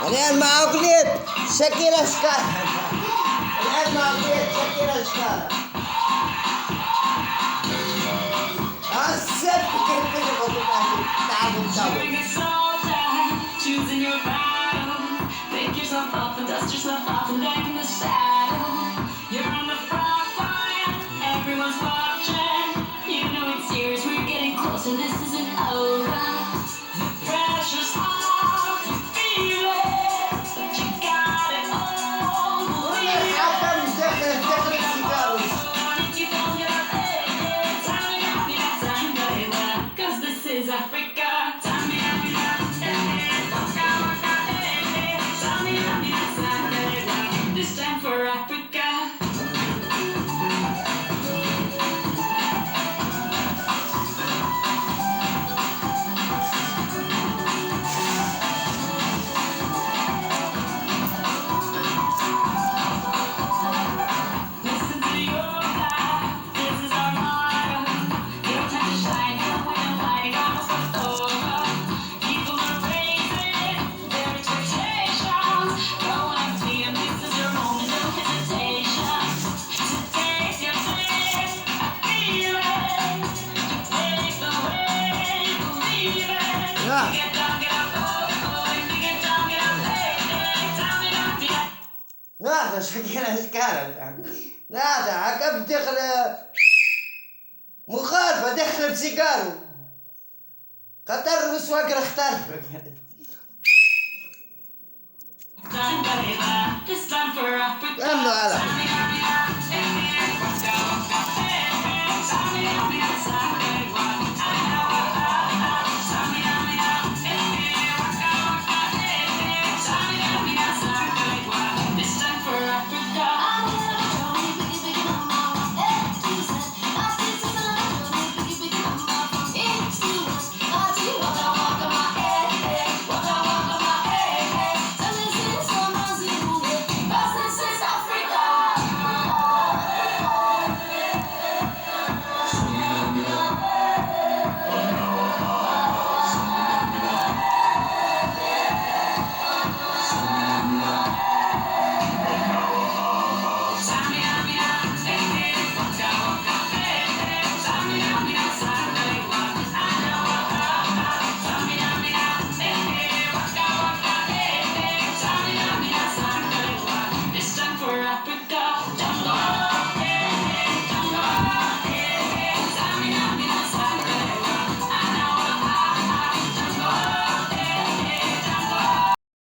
الآن مع أغنية شاكيرا شكارا. الآن مع أغنية شاكيرا شكارا. السب كنت choosing your battle. Pick yourself up and dust yourself off and back in the saddle. You're on the front line, everyone's watching. You know it's serious, we're getting closer, this isn't over. The pressure's on, you feel it, but you got it all. Believe it. If you don't get up, time, baby, 'cause this is Africa. This time for Africa. Listen to your life. This is our motto. Your time to shine. Come with the light. Almost over. People are raising their expectations. Go on, team. This is your moment. No hesitation. Today's your day. I feel it. Take the way. Believe it. Yeah. Get down, get up. Oh, oh. Get down, get up. Hey, hey. Down, get up, get up. ناخذ شاكيرا شكارا. ناخذ عقب دخل مخالفة، دخل بسيجارو. خطر مسواقر اختار. Time, baby. This time for Africa. أمنوا على